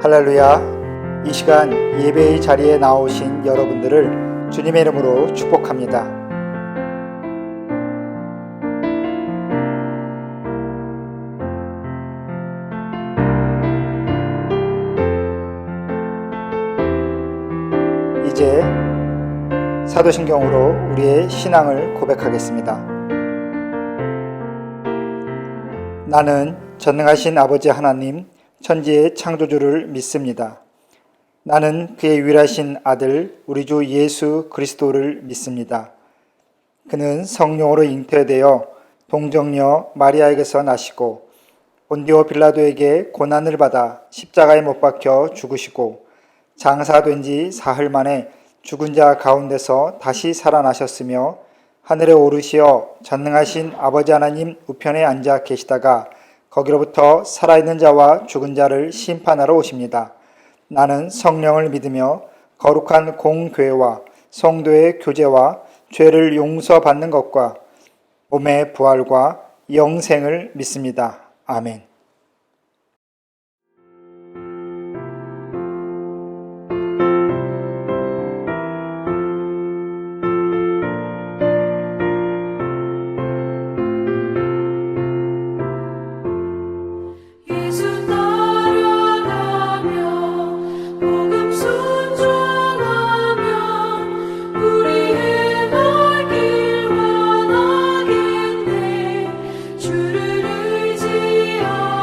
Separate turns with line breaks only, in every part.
할렐루야. 이 시간 예배의 자리에 나오신 여러분들을 주님의 이름으로 축복합니다. 이제 사도신경으로 우리의 신앙을 고백하겠습니다. 나는 전능하신 아버지 하나님, 천지의 창조주를 믿습니다. 나는 그의 유일하신 아들 우리 주 예수 그리스도를 믿습니다. 그는 성령으로 잉태되어 동정녀 마리아에게서 나시고 본디오 빌라도에게 고난을 받아 십자가에 못 박혀 죽으시고 장사된 지 사흘 만에 죽은 자 가운데서 다시 살아나셨으며 하늘에 오르시어 전능하신 아버지 하나님 우편에 앉아 계시다가 거기로부터 살아있는 자와 죽은 자를 심판하러 오십니다. 나는 성령을 믿으며 거룩한 공교회와 성도의 교제와 죄를 용서받는 것과 몸의 부활과 영생을 믿습니다. 아멘.
주를 의지하여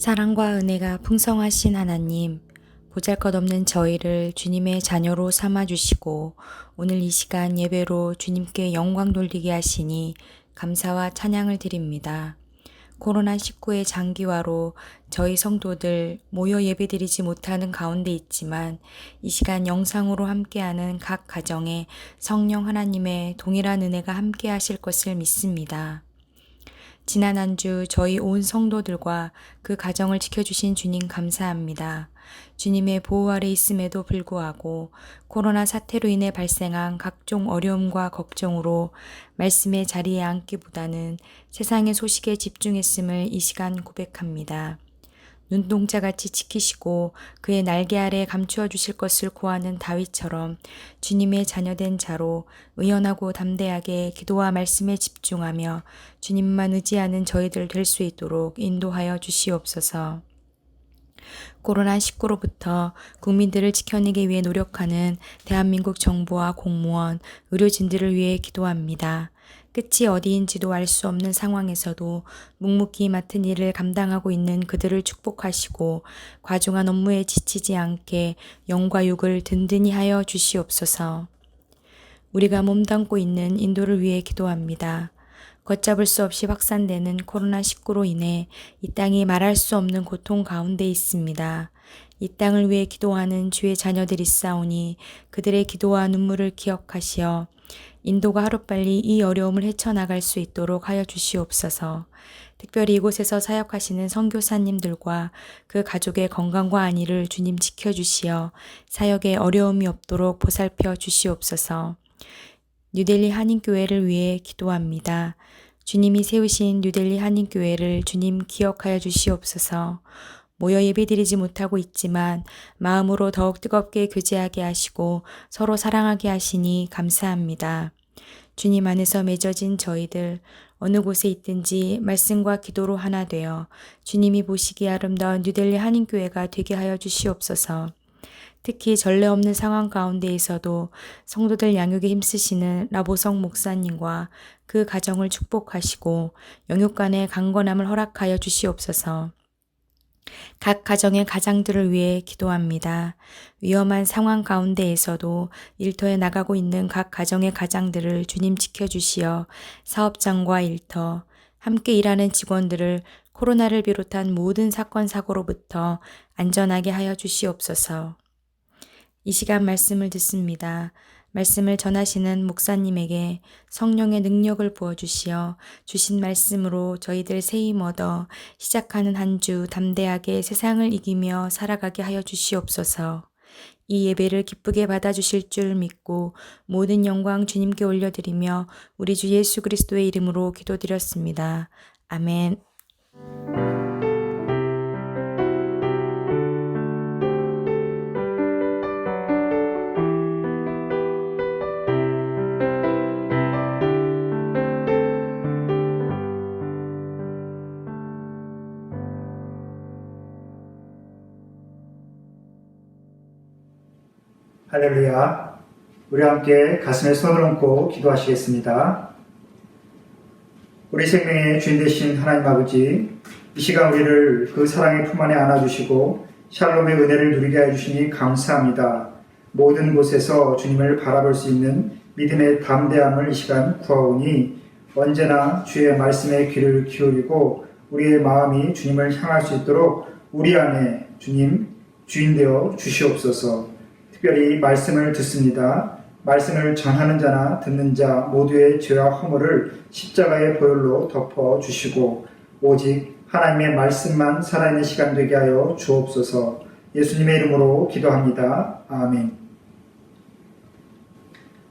사랑과 은혜가 풍성하신 하나님, 보잘것없는 저희를 주님의 자녀로 삼아주시고 오늘 이 시간 예배로 주님께 영광 돌리게 하시니 감사와 찬양을 드립니다. 코로나19의 장기화로 저희 성도들 모여 예배드리지 못하는 가운데 있지만 이 시간 영상으로 함께하는 각 가정에 성령 하나님의 동일한 은혜가 함께 하실 것을 믿습니다. 지난 한 주 저희 온 성도들과 그 가정을 지켜주신 주님 감사합니다. 주님의 보호 아래 있음에도 불구하고 코로나 사태로 인해 발생한 각종 어려움과 걱정으로 말씀의 자리에 앉기보다는 세상의 소식에 집중했음을 이 시간 고백합니다. 눈동자같이 지키시고 그의 날개 아래 감추어 주실 것을 구하는 다윗처럼 주님의 자녀된 자로 의연하고 담대하게 기도와 말씀에 집중하며 주님만 의지하는 저희들 될 수 있도록 인도하여 주시옵소서. 코로나19로부터 국민들을 지켜내기 위해 노력하는 대한민국 정부와 공무원, 의료진들을 위해 기도합니다. 끝이 어디인지도 알 수 없는 상황에서도 묵묵히 맡은 일을 감당하고 있는 그들을 축복하시고 과중한 업무에 지치지 않게 영과 육을 든든히 하여 주시옵소서. 우리가 몸담고 있는 인도를 위해 기도합니다. 걷잡을 수 없이 확산되는 코로나19로 인해 이 땅이 말할 수 없는 고통 가운데 있습니다. 이 땅을 위해 기도하는 주의 자녀들이 있사오니 그들의 기도와 눈물을 기억하시어 인도가 하루빨리 이 어려움을 헤쳐나갈 수 있도록 하여 주시옵소서. 특별히 이곳에서 사역하시는 선교사님들과 그 가족의 건강과 안위를 주님 지켜주시어 사역에 어려움이 없도록 보살펴 주시옵소서. 뉴델리 한인교회를 위해 기도합니다. 주님이 세우신 뉴델리 한인교회를 주님 기억하여 주시옵소서. 모여 예배드리지 못하고 있지만 마음으로 더욱 뜨겁게 교제하게 하시고 서로 사랑하게 하시니 감사합니다. 주님 안에서 맺어진 저희들 어느 곳에 있든지 말씀과 기도로 하나 되어 주님이 보시기에 아름다운 뉴델리 한인교회가 되게 하여 주시옵소서. 특히 전례 없는 상황 가운데에서도 성도들 양육에 힘쓰시는 라보성 목사님과 그 가정을 축복하시고 영육 간의 강건함을 허락하여 주시옵소서. 각 가정의 가장들을 위해 기도합니다. 위험한 상황 가운데에서도 일터에 나가고 있는 각 가정의 가장들을 주님 지켜주시어 사업장과 일터, 함께 일하는 직원들을 코로나를 비롯한 모든 사건 사고로부터 안전하게 하여 주시옵소서. 이 시간 말씀을 듣습니다. 말씀을 전하시는 목사님에게 성령의 능력을 부어주시어 주신 말씀으로 저희들 새힘 얻어 시작하는 한 주 담대하게 세상을 이기며 살아가게 하여 주시옵소서. 이 예배를 기쁘게 받아주실 줄 믿고 모든 영광 주님께 올려드리며 우리 주 예수 그리스도의 이름으로 기도드렸습니다. 아멘.
할렐루야. 우리 함께 가슴에 손을 얹고 기도하시겠습니다. 우리 생명의 주인 되신 하나님 아버지, 이 시간 우리를 그 사랑의 품 안에 안아주시고 샬롬의 은혜를 누리게 해주시니 감사합니다. 모든 곳에서 주님을 바라볼 수 있는 믿음의 담대함을 이 시간 구하오니 언제나 주의 말씀에 귀를 기울이고 우리의 마음이 주님을 향할 수 있도록 우리 안에 주님 주인 되어 주시옵소서. 특별히 말씀을 듣습니다. 말씀을 전하는 자나 듣는 자 모두의 죄와 허물을 십자가의 보혈로 덮어주시고 오직 하나님의 말씀만 살아있는 시간 되게 하여 주옵소서. 예수님의 이름으로 기도합니다. 아멘.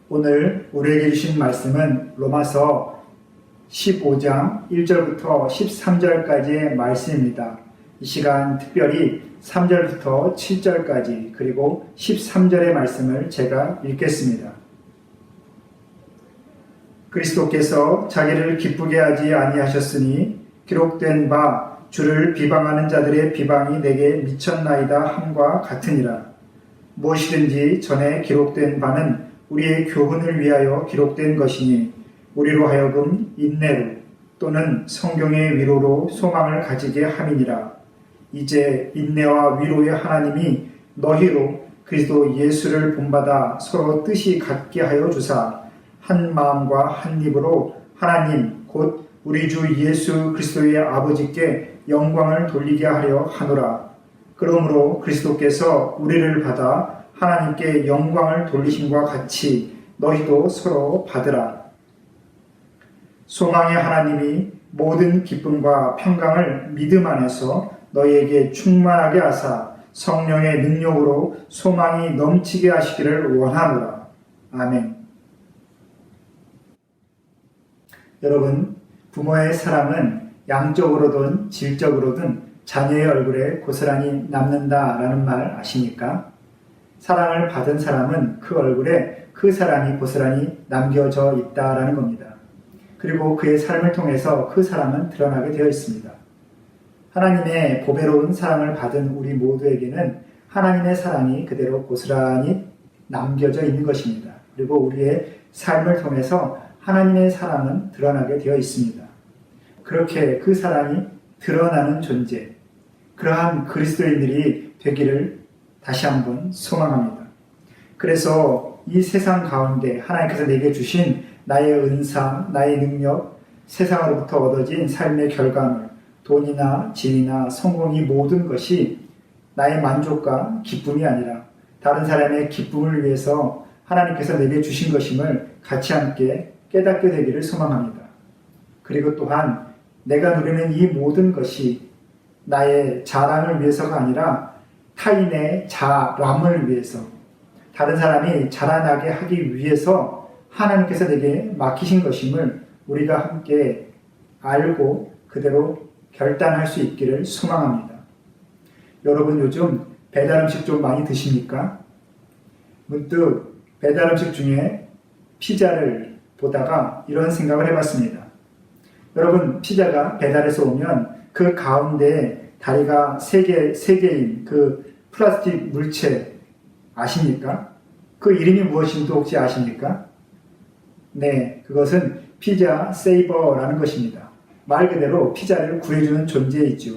오늘 우리에게 주신 말씀은 로마서 15장 1절부터 13절까지의 말씀입니다. 이 시간 특별히 3절부터 7절까지 그리고 13절의 말씀을 제가 읽겠습니다. 그리스도께서 자기를 기쁘게 하지 아니하셨으니 기록된 바 주를 비방하는 자들의 비방이 내게 미쳤나이다 함과 같으니라. 무엇이든지 전에 기록된 바는 우리의 교훈을 위하여 기록된 것이니 우리로 하여금 인내로 또는 성경의 위로로 소망을 가지게 함이니라. 이제 인내와 위로의 하나님이 너희로 그리스도 예수를 본받아 서로 뜻이 같게 하여 주사 한 마음과 한 입으로 하나님 곧 우리 주 예수 그리스도의 아버지께 영광을 돌리게 하려 하노라. 그러므로 그리스도께서 우리를 받아 하나님께 영광을 돌리심과 같이 너희도 서로 받으라. 소망의 하나님이 모든 기쁨과 평강을 믿음 안에서 너희에게 충만하게 하사 성령의 능력으로 소망이 넘치게 하시기를 원하노라. 아멘. 여러분, 부모의 사랑은 양적으로든 질적으로든 자녀의 얼굴에 고스란히 남는다라는 말 아십니까? 사랑을 받은 사람은 그 얼굴에 그 사랑이 고스란히 남겨져 있다라는 겁니다. 그리고 그의 삶을 통해서 그 사랑은 드러나게 되어 있습니다. 하나님의 보배로운 사랑을 받은 우리 모두에게는 하나님의 사랑이 그대로 고스란히 남겨져 있는 것입니다. 그리고 우리의 삶을 통해서 하나님의 사랑은 드러나게 되어 있습니다. 그렇게 그 사랑이 드러나는 존재, 그러한 그리스도인들이 되기를 다시 한번 소망합니다. 그래서 이 세상 가운데 하나님께서 내게 주신 나의 은사, 나의 능력, 세상으로부터 얻어진 삶의 결과물, 돈이나 지위나 성공이 모든 것이 나의 만족과 기쁨이 아니라 다른 사람의 기쁨을 위해서 하나님께서 내게 주신 것임을 같이 함께 깨닫게 되기를 소망합니다. 그리고 또한 내가 누리는 이 모든 것이 나의 자랑을 위해서가 아니라 타인의 자랑을 위해서, 다른 사람이 자라나게 하기 위해서 하나님께서 내게 맡기신 것임을 우리가 함께 알고 그대로 결단할 수 있기를 소망합니다. 여러분, 요즘 배달 음식 좀 많이 드십니까? 문득 배달 음식 중에 피자를 보다가 이런 생각을 해봤습니다. 여러분, 피자가 배달해서 오면 그 가운데 다리가 세 개인 그 플라스틱 물체 아십니까? 그 이름이 무엇인지 혹시 아십니까? 네, 그것은 피자 세이버라는 것입니다. 말 그대로 피자를 구해주는 존재이죠.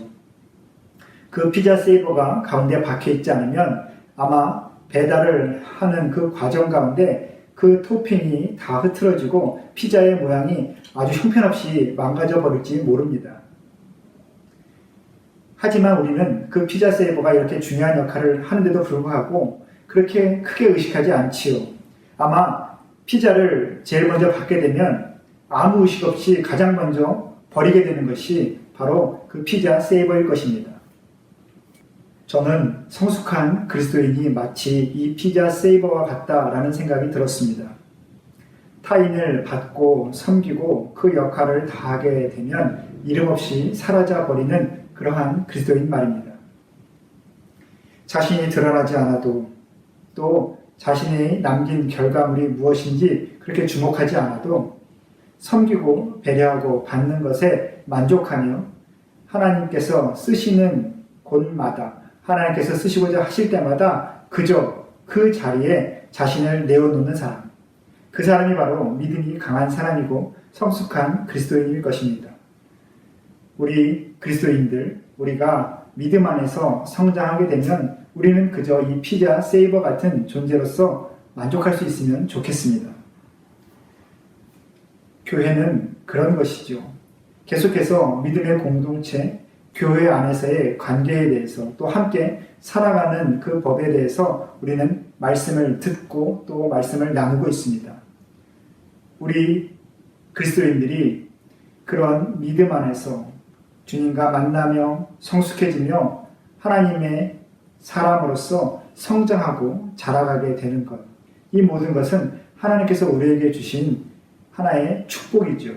그 피자 세이버가 가운데 박혀있지 않으면 아마 배달을 하는 그 과정 가운데 그 토핑이 다 흐트러지고 피자의 모양이 아주 형편없이 망가져 버릴지 모릅니다. 하지만 우리는 그 피자 세이버가 이렇게 중요한 역할을 하는데도 불구하고 그렇게 크게 의식하지 않지요. 아마 피자를 제일 먼저 받게 되면 아무 의식 없이 가장 먼저 버리게 되는 것이 바로 그 피자 세이버일 것입니다. 저는 성숙한 그리스도인이 마치 이 피자 세이버와 같다라는 생각이 들었습니다. 타인을 받고 섬기고 그 역할을 다하게 되면 이름 없이 사라져버리는 그러한 그리스도인 말입니다. 자신이 드러나지 않아도 또 자신이 남긴 결과물이 무엇인지 그렇게 주목하지 않아도 섬기고 배려하고 받는 것에 만족하며 하나님께서 쓰시는 곳마다 하나님께서 쓰시고자 하실 때마다 그저 그 자리에 자신을 내어놓는 사람, 그 사람이 바로 믿음이 강한 사람이고 성숙한 그리스도인일 것입니다. 우리 그리스도인들, 우리가 믿음 안에서 성장하게 되면 우리는 그저 이 피자 세이버 같은 존재로서 만족할 수 있으면 좋겠습니다. 교회는 그런 것이죠. 계속해서 믿음의 공동체, 교회 안에서의 관계에 대해서 또 함께 살아가는 그 법에 대해서 우리는 말씀을 듣고 또 말씀을 나누고 있습니다. 우리 그리스도인들이 그런 믿음 안에서 주님과 만나며 성숙해지며 하나님의 사람으로서 성장하고 자라가게 되는 것, 이 모든 것은 하나님께서 우리에게 주신 하나의 축복이죠.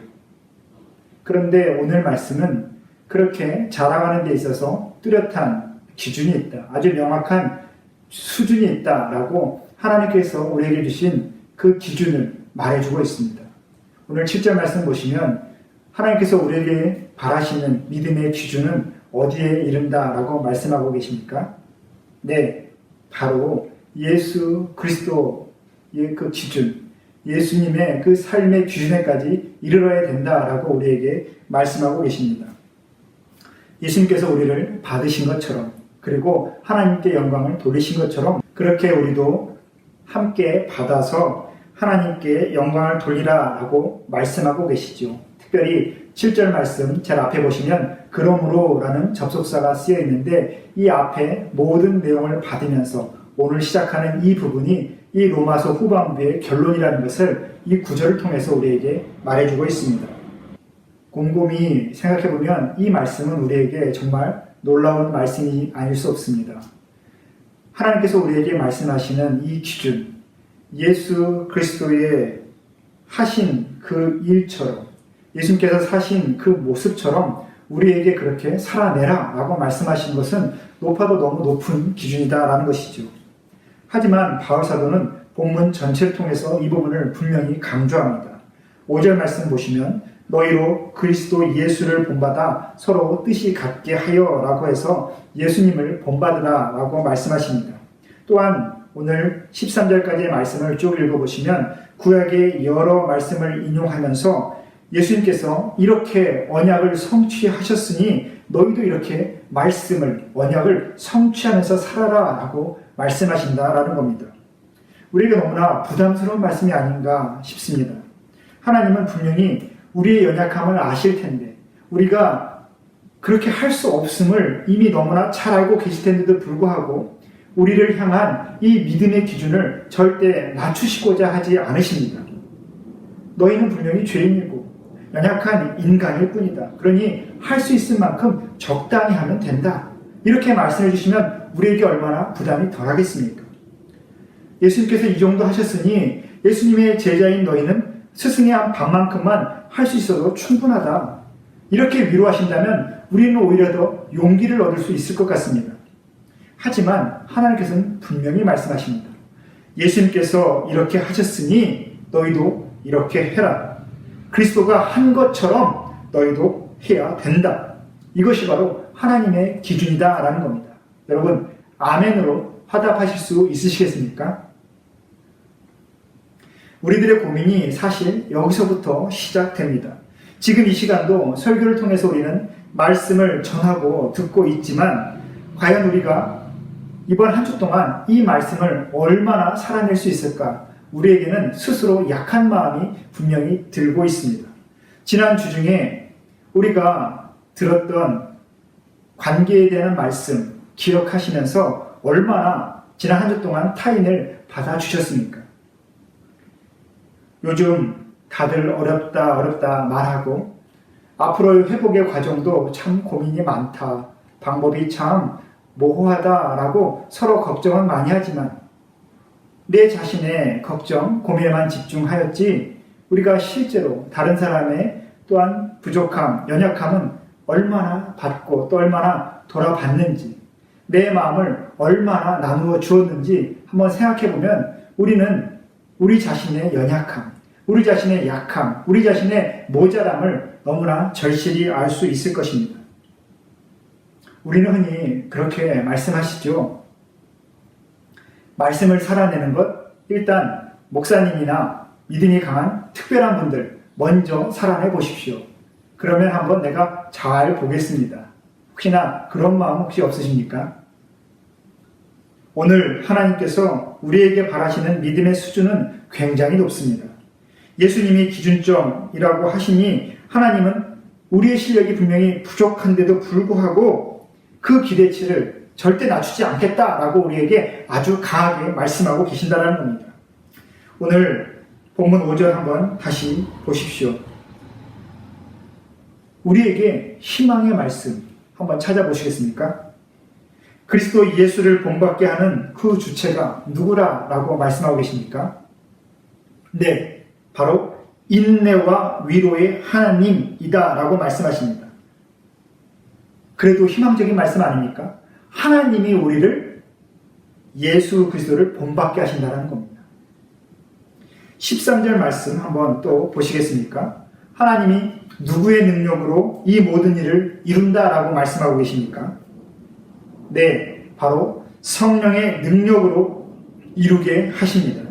그런데 오늘 말씀은 그렇게 자라가는 데 있어서 뚜렷한 기준이 있다, 아주 명확한 수준이 있다라고 하나님께서 우리에게 주신 그 기준을 말해주고 있습니다. 오늘 7절 말씀 보시면 하나님께서 우리에게 바라시는 믿음의 기준은 어디에 이른다라고 말씀하고 계십니까? 네, 바로 예수 그리스도의 그 기준, 예수님의 그 삶의 기준에까지 이르러야 된다라고 우리에게 말씀하고 계십니다. 예수님께서 우리를 받으신 것처럼, 그리고 하나님께 영광을 돌리신 것처럼 그렇게 우리도 함께 받아서 하나님께 영광을 돌리라 라고 말씀하고 계시죠. 특별히 7절 말씀 제일 앞에 보시면 그러므로 라는 접속사가 쓰여 있는데, 이 앞에 모든 내용을 받으면서 오늘 시작하는 이 부분이 이 로마서 후반부의 결론이라는 것을 이 구절을 통해서 우리에게 말해주고 있습니다. 곰곰이 생각해보면 이 말씀은 우리에게 정말 놀라운 말씀이 아닐 수 없습니다. 하나님께서 우리에게 말씀하시는 이 기준, 예수 그리스도의 하신 그 일처럼, 예수님께서 사신 그 모습처럼 우리에게 그렇게 살아내라 라고 말씀하신 것은 높아도 너무 높은 기준이다 라는 것이죠. 하지만 바울사도는 본문 전체를 통해서 이 부분을 분명히 강조합니다. 5절 말씀 보시면 너희로 그리스도 예수를 본받아 서로 뜻이 같게 하여 라고 해서 예수님을 본받으라 라고 말씀하십니다. 또한 오늘 13절까지의 말씀을 쭉 읽어보시면 구약의 여러 말씀을 인용하면서 예수님께서 이렇게 언약을 성취하셨으니 너희도 이렇게 말씀을, 언약을 성취하면서 살아라 라고 말씀하신다라는 겁니다. 우리에게 너무나 부담스러운 말씀이 아닌가 싶습니다. 하나님은 분명히 우리의 연약함을 아실 텐데, 우리가 그렇게 할 수 없음을 이미 너무나 잘 알고 계실 텐데도 불구하고 우리를 향한 이 믿음의 기준을 절대 낮추시고자 하지 않으십니다. 너희는 분명히 죄인이고 연약한 인간일 뿐이다. 그러니 할 수 있을 만큼 적당히 하면 된다. 이렇게 말씀해 주시면 우리에게 얼마나 부담이 덜하겠습니까? 예수님께서 이 정도 하셨으니 예수님의 제자인 너희는 스승의 한 반만큼만 할 수 있어도 충분하다. 이렇게 위로하신다면 우리는 오히려 더 용기를 얻을 수 있을 것 같습니다. 하지만 하나님께서는 분명히 말씀하십니다. 예수님께서 이렇게 하셨으니 너희도 이렇게 해라. 그리스도가 한 것처럼 너희도 해야 된다. 이것이 바로 하나님의 기준이다라는 겁니다. 여러분, 아멘으로 화답하실 수 있으시겠습니까? 우리들의 고민이 사실 여기서부터 시작됩니다. 지금 이 시간도 설교를 통해서 우리는 말씀을 전하고 듣고 있지만 과연 우리가 이번 한 주 동안 이 말씀을 얼마나 살아낼 수 있을까? 우리에게는 스스로 약한 마음이 분명히 들고 있습니다. 지난 주 중에 우리가 들었던 관계에 대한 말씀 기억하시면서 얼마나 지난 한 주 동안 타인을 받아주셨습니까? 요즘 다들 어렵다 말하고 앞으로의 회복의 과정도 참 고민이 많다, 방법이 참 모호하다라고 서로 걱정은 많이 하지만 내 자신의 걱정, 고민에만 집중하였지 우리가 실제로 다른 사람의 또한 부족함, 연약함은 얼마나 받고 또 얼마나 돌아봤는지, 내 마음을 얼마나 나누어 주었는지 한번 생각해보면 우리는 우리 자신의 연약함, 우리 자신의 약함, 우리 자신의 모자람을 너무나 절실히 알 수 있을 것입니다. 우리는 흔히 그렇게 말씀하시죠. 말씀을 살아내는 것, 일단 목사님이나 믿음이 강한 특별한 분들 먼저 살아내 보십시오. 그러면 한번 내가 잘 보겠습니다. 혹시나 그런 마음 혹시 없으십니까? 오늘 하나님께서 우리에게 바라시는 믿음의 수준은 굉장히 높습니다. 예수님이 기준점이라고 하시니 하나님은 우리의 실력이 분명히 부족한데도 불구하고 그 기대치를 절대 낮추지 않겠다라고 우리에게 아주 강하게 말씀하고 계신다는 겁니다. 오늘 본문 5절 한번 다시 보십시오. 우리에게 희망의 말씀 한번 찾아보시겠습니까? 그리스도 예수를 본받게 하는 그 주체가 누구라고 말씀하고 계십니까? 네, 바로 인내와 위로의 하나님이다라고 말씀하십니다. 그래도 희망적인 말씀 아닙니까? 하나님이 우리를 예수 그리스도를 본받게 하신다는 겁니다. 13절 말씀 한번 또 보시겠습니까? 하나님이 누구의 능력으로 이 모든 일을 이룬다라고 말씀하고 계십니까? 네, 바로 성령의 능력으로 이루게 하십니다.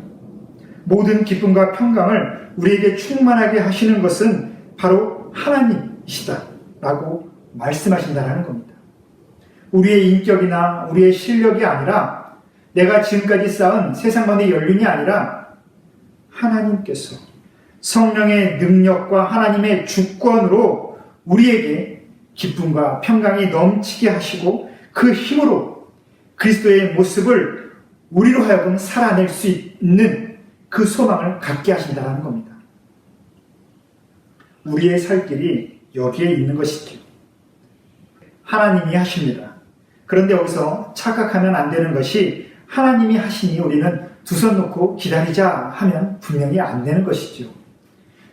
모든 기쁨과 평강을 우리에게 충만하게 하시는 것은 바로 하나님이시다라고 말씀하신다는 겁니다. 우리의 인격이나 우리의 실력이 아니라 내가 지금까지 쌓은 세상 가운데 연륜이 아니라 하나님께서 성령의 능력과 하나님의 주권으로 우리에게 기쁨과 평강이 넘치게 하시고 그 힘으로 그리스도의 모습을 우리로 하여금 살아낼 수 있는 그 소망을 갖게 하신다는 겁니다. 우리의 살 길이 여기에 있는 것이죠. 하나님이 하십니다. 그런데 여기서 착각하면 안 되는 것이 하나님이 하시니 우리는 두 손 놓고 기다리자 하면 분명히 안 되는 것이죠.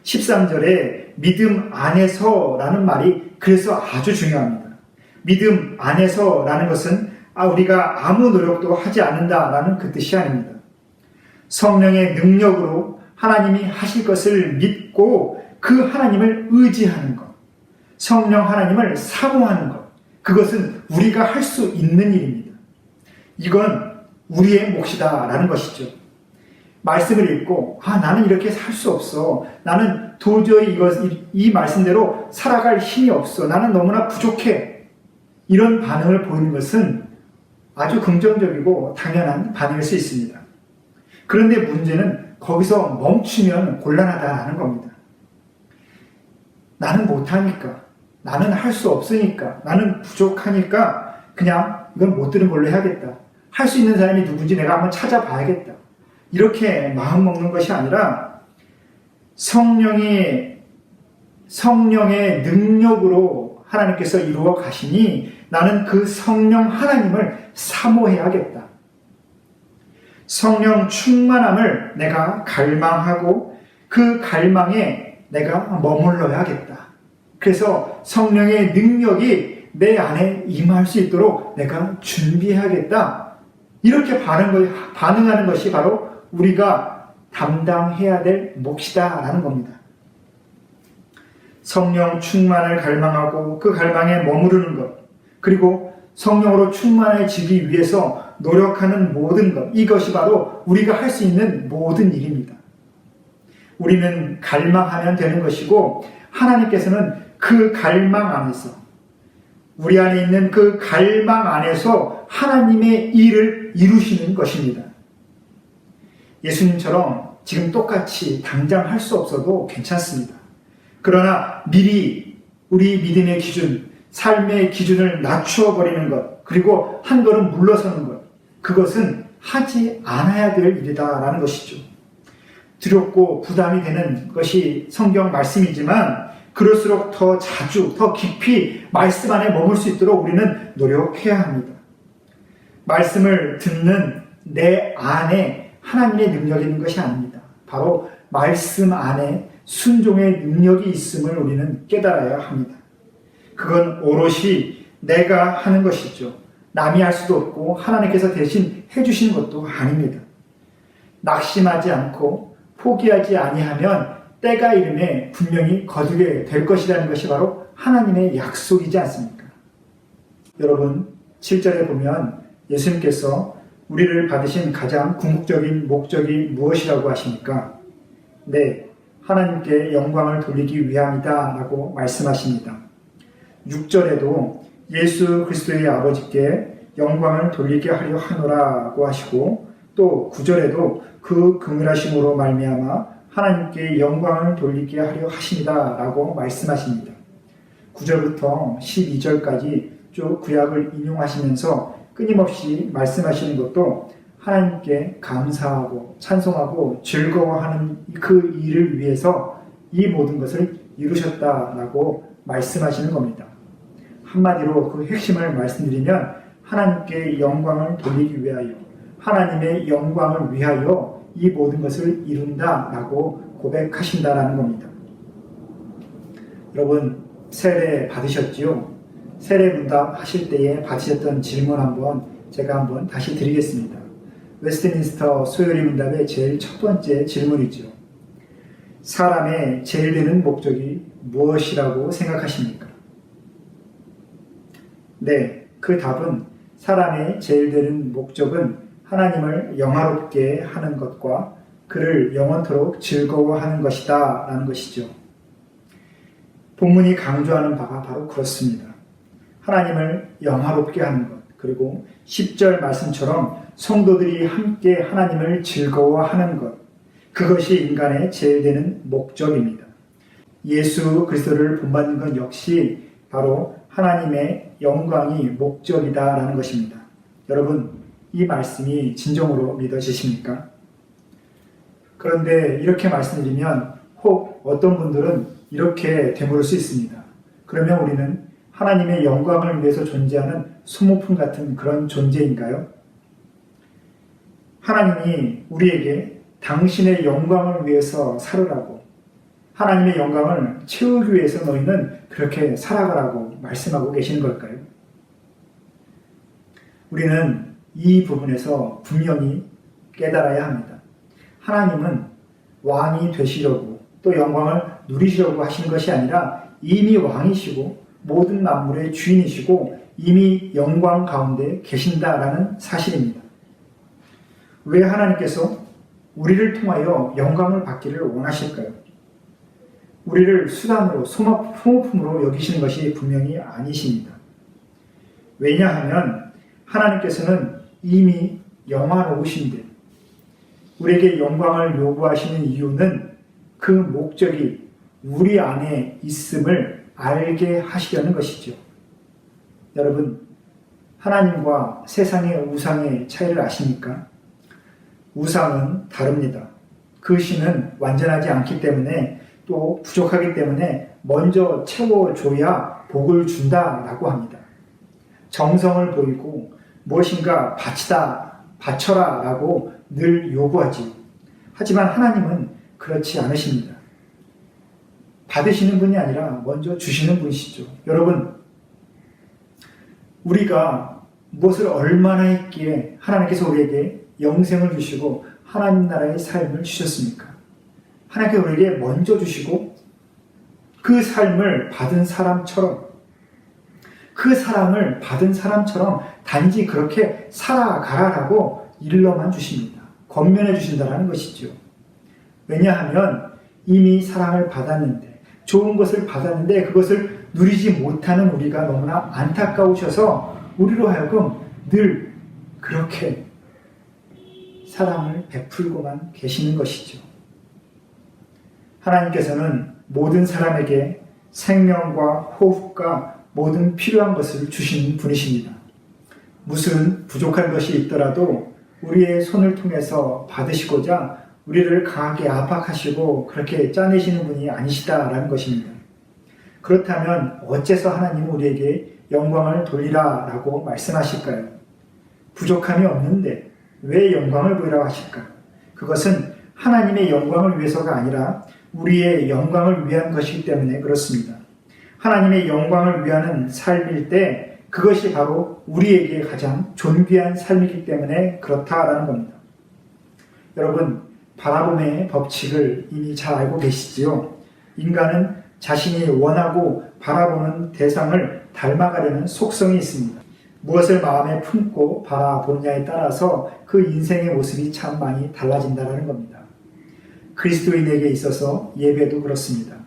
13절에 믿음 안에서라는 말이 그래서 아주 중요합니다. 믿음 안에서라는 것은 우리가 아무 노력도 하지 않는다라는 그 뜻이 아닙니다. 성령의 능력으로 하나님이 하실 것을 믿고 그 하나님을 의지하는 것, 성령 하나님을 사모하는 것, 그것은 우리가 할 수 있는 일입니다. 이건 우리의 몫이다라는 것이죠. 말씀을 읽고 나는 이렇게 살 수 없어. 나는 도저히 이 말씀대로 살아갈 힘이 없어. 나는 너무나 부족해. 이런 반응을 보이는 것은 아주 긍정적이고 당연한 반응일 수 있습니다. 그런데 문제는 거기서 멈추면 곤란하다는 겁니다. 나는 못하니까, 나는 할 수 없으니까, 나는 부족하니까 그냥 이건 못 들은 걸로 해야겠다. 할 수 있는 사람이 누군지 내가 한번 찾아봐야겠다. 이렇게 마음먹는 것이 아니라 성령의 능력으로 하나님께서 이루어 가시니 나는 그 성령 하나님을 사모해야겠다. 성령 충만함을 내가 갈망하고 그 갈망에 내가 머물러야겠다. 그래서 성령의 능력이 내 안에 임할 수 있도록 내가 준비해야겠다. 이렇게 반응하는 것이 바로 우리가 담당해야 될 몫이다라는 겁니다. 성령 충만을 갈망하고 그 갈망에 머무르는 것, 그리고 성령으로 충만해지기 위해서 노력하는 모든 것, 이것이 바로 우리가 할 수 있는 모든 일입니다. 우리는 갈망하면 되는 것이고 하나님께서는 그 갈망 안에서, 우리 안에 있는 그 갈망 안에서 하나님의 일을 이루시는 것입니다. 예수님처럼 지금 똑같이 당장 할 수 없어도 괜찮습니다. 그러나 미리 우리 믿음의 기준, 삶의 기준을 낮추어 버리는 것, 그리고 한 걸음 물러서는 것, 그것은 하지 않아야 될 일이다라는 것이죠. 두렵고 부담이 되는 것이 성경 말씀이지만 그럴수록 더 자주, 더 깊이 말씀 안에 머물 수 있도록 우리는 노력해야 합니다. 말씀을 듣는 내 안에 하나님의 능력이 있는 것이 아닙니다. 바로 말씀 안에 순종의 능력이 있음을 우리는 깨달아야 합니다. 그건 오롯이 내가 하는 것이죠. 남이 할 수도 없고 하나님께서 대신 해주시는 것도 아닙니다. 낙심하지 않고 포기하지 아니하면 때가 이름에 분명히 거두게 될 것이라는 것이 바로 하나님의 약속이지 않습니까? 여러분, 7절에 보면 예수님께서 우리를 받으신 가장 궁극적인 목적이 무엇이라고 하십니까? 네, 하나님께 영광을 돌리기 위함이다 라고 말씀하십니다. 6절에도 예수 그리스도의 아버지께 영광을 돌리게 하려 하노라고 하시고, 또 9절에도 그 긍휼하심으로 말미암아 하나님께 영광을 돌리게 하려 하십니다 라고 말씀하십니다. 9절부터 12절까지 쭉 구약을 인용하시면서 끊임없이 말씀하시는 것도 하나님께 감사하고 찬송하고 즐거워하는 그 일을 위해서 이 모든 것을 이루셨다라고 말씀하시는 겁니다. 한마디로 그 핵심을 말씀드리면 하나님께 영광을 돌리기 위하여, 하나님의 영광을 위하여 이 모든 것을 이룬다라고 고백하신다라는 겁니다. 여러분, 세례 받으셨지요? 세례 문답 하실 때에 받으셨던 질문 제가 한번 다시 드리겠습니다. 웨스트민스터 소요리 문답의 제일 첫 번째 질문이죠. 사람의 제일 되는 목적이 무엇이라고 생각하십니까? 네, 그 답은 사람의 제일 되는 목적은 하나님을 영화롭게 하는 것과 그를 영원토록 즐거워하는 것이다 라는 것이죠. 본문이 강조하는 바가 바로 그렇습니다. 하나님을 영화롭게 하는 것, 그리고 10절 말씀처럼 성도들이 함께 하나님을 즐거워하는 것, 그것이 인간의 제일 되는 목적입니다. 예수 그리스도를 본받는 것 역시 바로 하나님의 영광이 목적이다라는 것입니다. 여러분, 이 말씀이 진정으로 믿어지십니까? 그런데 이렇게 말씀드리면 혹 어떤 분들은 이렇게 되물을 수 있습니다. 그러면 우리는 하나님의 영광을 위해서 존재하는 소모품 같은 그런 존재인가요? 하나님이 우리에게 당신의 영광을 위해서 살으라고, 하나님의 영광을 채우기 위해서 너희는 그렇게 살아가라고 말씀하고 계시는 걸까요? 우리는 이 부분에서 분명히 깨달아야 합니다. 하나님은 왕이 되시려고 또 영광을 누리시려고 하시는 것이 아니라 이미 왕이시고 모든 만물의 주인이시고 이미 영광 가운데 계신다라는 사실입니다. 왜 하나님께서 우리를 통하여 영광을 받기를 원하실까요? 우리를 수단으로, 소모품으로 여기시는 것이 분명히 아니십니다. 왜냐하면 하나님께서는 이미 영화로우신데 우리에게 영광을 요구하시는 이유는 그 목적이 우리 안에 있음을 알게 하시려는 것이죠. 여러분, 하나님과 세상의 우상의 차이를 아십니까? 우상은 다릅니다. 그 신은 완전하지 않기 때문에 또 부족하기 때문에 먼저 채워줘야 복을 준다라고 합니다. 정성을 보이고 무엇인가 바쳐라 라고 늘 요구하지. 하지만 하나님은 그렇지 않으십니다. 받으시는 분이 아니라 먼저 주시는 분이시죠. 여러분, 우리가 무엇을 얼마나 했기에 하나님께서 우리에게 영생을 주시고 하나님 나라의 삶을 주셨습니까? 하나님께서 우리에게 먼저 주시고 그 삶을 받은 사람처럼, 그 사랑을 받은 사람처럼 단지 그렇게 살아가라라고 일러만 주십니다. 권면해 주신다는 것이죠. 왜냐하면 이미 사랑을 받았는데, 좋은 것을 받았는데 그것을 누리지 못하는 우리가 너무나 안타까우셔서 우리로 하여금 늘 그렇게 사랑을 베풀고만 계시는 것이죠. 하나님께서는 모든 사람에게 생명과 호흡과 모든 필요한 것을 주시는 분이십니다. 무슨 부족한 것이 있더라도 우리의 손을 통해서 받으시고자 우리를 강하게 압박하시고 그렇게 짜내시는 분이 아니시다라는 것입니다. 그렇다면 어째서 하나님은 우리에게 영광을 돌리라 라고 말씀하실까요? 부족함이 없는데 왜 영광을 보이라고 하실까? 그것은 하나님의 영광을 위해서가 아니라 우리의 영광을 위한 것이기 때문에 그렇습니다. 하나님의 영광을 위하는 삶일 때 그것이 바로 우리에게 가장 존귀한 삶이기 때문에 그렇다라는 겁니다. 여러분, 바라봄의 법칙을 이미 잘 알고 계시지요? 인간은 자신이 원하고 바라보는 대상을 닮아가려는 속성이 있습니다. 무엇을 마음에 품고 바라보느냐에 따라서 그 인생의 모습이 참 많이 달라진다는 겁니다. 그리스도인에게 있어서 예배도 그렇습니다.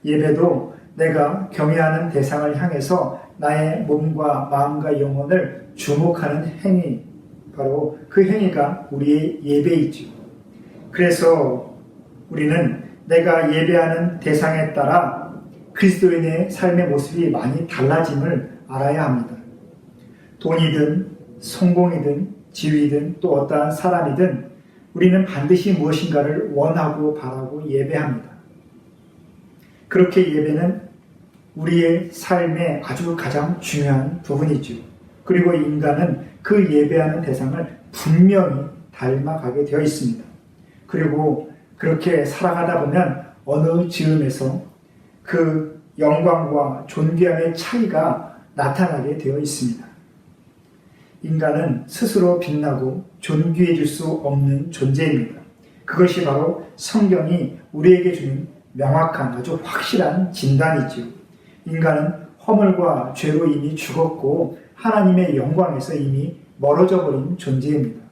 예배도 내가 경외하는 대상을 향해서 나의 몸과 마음과 영혼을 주목하는 행위, 바로 그 행위가 우리의 예배이죠. 그래서 우리는 내가 예배하는 대상에 따라 그리스도인의 삶의 모습이 많이 달라짐을 알아야 합니다. 돈이든 성공이든 지위든 또 어떠한 사람이든 우리는 반드시 무엇인가를 원하고 바라고 예배합니다. 그렇게 예배는 우리의 삶의 아주 가장 중요한 부분이죠. 그리고 인간은 그 예배하는 대상을 분명히 닮아가게 되어 있습니다. 그리고 그렇게 살아가다 보면 어느 즈음에서 그 영광과 존귀함의 차이가 나타나게 되어 있습니다. 인간은 스스로 빛나고 존귀해질 수 없는 존재입니다. 그것이 바로 성경이 우리에게 주는 명확한 아주 확실한 진단이지요. 인간은 허물과 죄로 이미 죽었고 하나님의 영광에서 이미 멀어져 버린 존재입니다.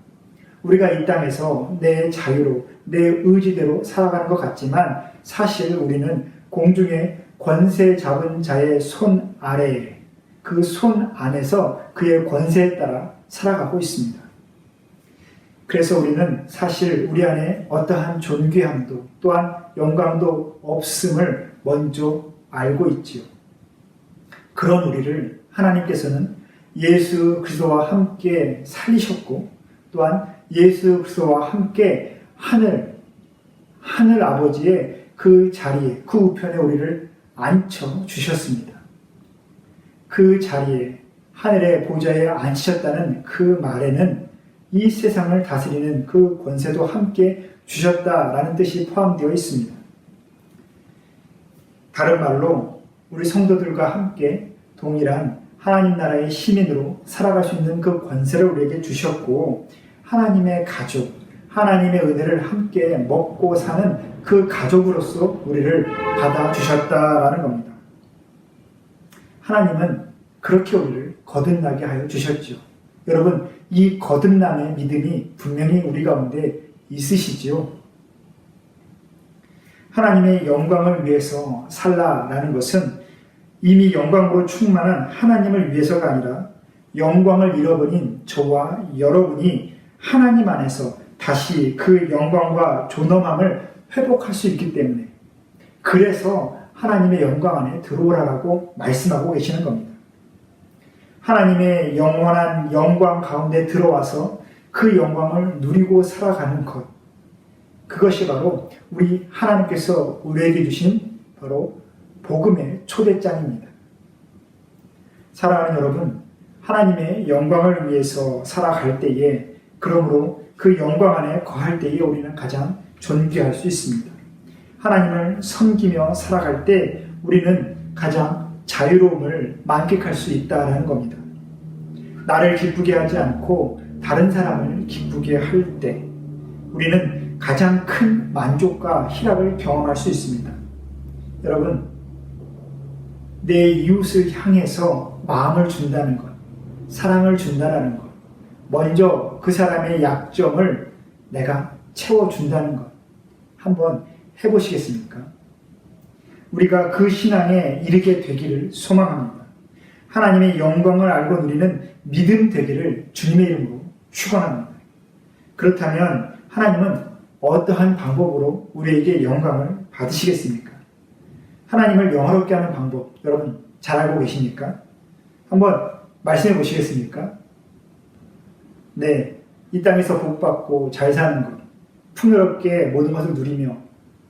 우리가 이 땅에서 내 자유로 내 의지대로 살아가는 것 같지만 사실 우리는 공중에 권세 잡은 자의 손 아래에 그 손 안에서 그의 권세에 따라 살아가고 있습니다. 그래서 우리는 사실 우리 안에 어떠한 존귀함도 또한 영광도 없음을 먼저 알고 있지요. 그런 우리를 하나님께서는 예수 그리스도와 함께 살리셨고 또한 예수 그리스도와 함께 하늘 아버지의 그 자리에 그 우편에 우리를 앉혀 주셨습니다. 그 자리에 하늘의 보좌에 앉히셨다는 그 말에는 이 세상을 다스리는 그 권세도 함께 주셨다라는 뜻이 포함되어 있습니다. 다른 말로 우리 성도들과 함께 동일한 하나님 나라의 시민으로 살아갈 수 있는 그 권세를 우리에게 주셨고 하나님의 가족, 하나님의 은혜를 함께 먹고 사는 그 가족으로서 우리를 받아주셨다라는 겁니다. 하나님은 그렇게 우리를 거듭나게 하여 주셨죠. 여러분, 이 거듭남의 믿음이 분명히 우리 가운데 있으시지요. 하나님의 영광을 위해서 살라라는 것은 이미 영광으로 충만한 하나님을 위해서가 아니라 영광을 잃어버린 저와 여러분이 하나님 안에서 다시 그 영광과 존엄함을 회복할 수 있기 때문에 그래서 하나님의 영광 안에 들어오라고 말씀하고 계시는 겁니다. 하나님의 영원한 영광 가운데 들어와서 그 영광을 누리고 살아가는 것, 그것이 바로 우리 하나님께서 우리에게 주신 바로 복음의 초대장입니다. 사랑하는 여러분, 하나님의 영광을 위해서 살아갈 때에 그러므로 그 영광 안에 거할 때에 우리는 가장 존귀할 수 있습니다. 하나님을 섬기며 살아갈 때 우리는 가장 자유로움을 만끽할 수 있다는 겁니다. 나를 기쁘게 하지 않고 다른 사람을 기쁘게 할 때 우리는 가장 큰 만족과 희락을 경험할 수 있습니다. 여러분, 내 이웃을 향해서 마음을 준다는 것, 사랑을 준다는 것, 먼저 그 사람의 약점을 내가 채워준다는 것, 한번 해보시겠습니까? 우리가 그 신앙에 이르게 되기를 소망합니다. 하나님의 영광을 알고 누리는 믿음 되기를 주님의 이름으로 축원합니다. 그렇다면 하나님은 어떠한 방법으로 우리에게 영광을 받으시겠습니까? 하나님을 영화롭게 하는 방법, 여러분 잘 알고 계십니까? 한번 말씀해 보시겠습니까? 네, 이 땅에서 복받고 잘 사는 것, 풍요롭게 모든 것을 누리며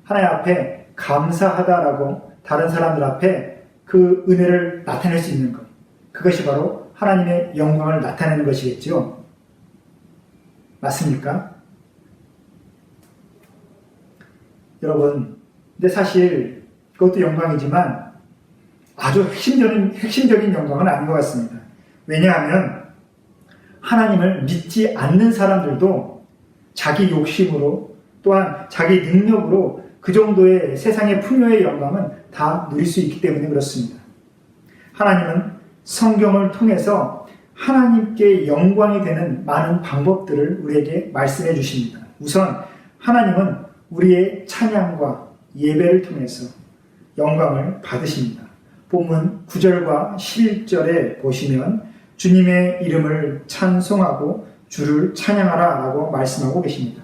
하나님 앞에 감사하다라고 다른 사람들 앞에 그 은혜를 나타낼 수 있는 것, 그것이 바로 하나님의 영광을 나타내는 것이겠죠. 맞습니까? 여러분, 근데 사실 그것도 영광이지만 아주 핵심적인 영광은 아닌 것 같습니다. 왜냐하면 하나님을 믿지 않는 사람들도 자기 욕심으로 또한 자기 능력으로 그 정도의 세상의 풍요의 영광은 다 누릴 수 있기 때문에 그렇습니다. 하나님은 성경을 통해서 하나님께 영광이 되는 많은 방법들을 우리에게 말씀해 주십니다. 우선 하나님은 우리의 찬양과 예배를 통해서 영광을 받으십니다. 본문 9절과 11절에 보시면 주님의 이름을 찬송하고 주를 찬양하라 라고 말씀하고 계십니다.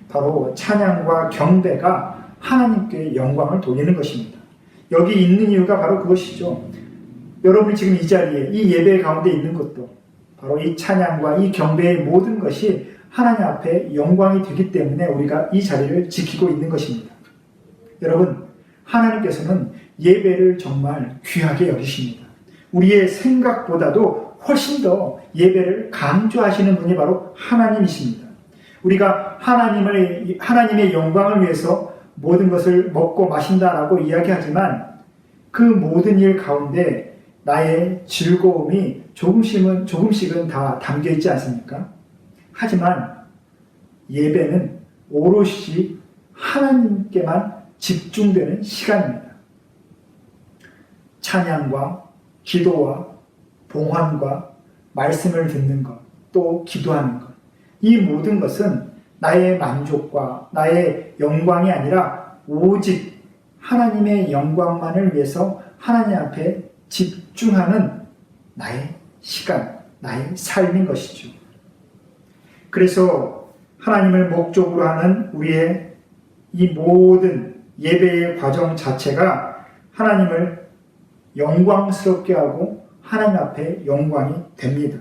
바로 찬양과 경배가 하나님께 영광을 돌리는 것입니다. 여기 있는 이유가 바로 그것이죠. 여러분이 지금 이 자리에 이 예배 가운데 있는 것도 바로 이 찬양과 이 경배의 모든 것이 하나님 앞에 영광이 되기 때문에 우리가 이 자리를 지키고 있는 것입니다. 여러분, 하나님께서는 예배를 정말 귀하게 여기십니다. 우리의 생각보다도 훨씬 더 예배를 강조하시는 분이 바로 하나님이십니다. 우리가 하나님의 영광을 위해서 모든 것을 먹고 마신다라고 이야기하지만 그 모든 일 가운데 나의 즐거움이 조금씩은 다 담겨 있지 않습니까? 하지만 예배는 오롯이 하나님께만 집중되는 시간입니다. 찬양과 기도와 봉헌과 말씀을 듣는 것, 또 기도하는 것, 이 모든 것은 나의 만족과 나의 영광이 아니라 오직 하나님의 영광만을 위해서 하나님 앞에 집중하는 나의 시간, 나의 삶인 것이죠. 그래서 하나님을 목적으로 하는 우리의 이 모든 예배의 과정 자체가 하나님을 영광스럽게 하고 하나님 앞에 영광이 됩니다.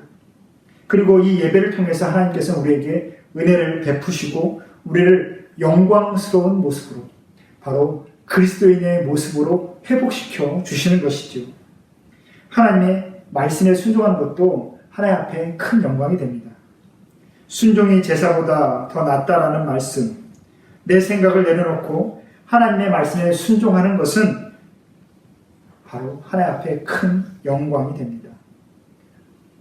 그리고 이 예배를 통해서 하나님께서 우리에게 은혜를 베푸시고 우리를 영광스러운 모습으로, 바로 그리스도인의 모습으로 회복시켜 주시는 것이죠. 하나님의 말씀에 순종하는 것도 하나님 앞에 큰 영광이 됩니다. 순종이 제사보다 더 낫다라는 말씀, 내 생각을 내려놓고 하나님의 말씀에 순종하는 것은 바로 하나님 앞에 큰 영광이 됩니다.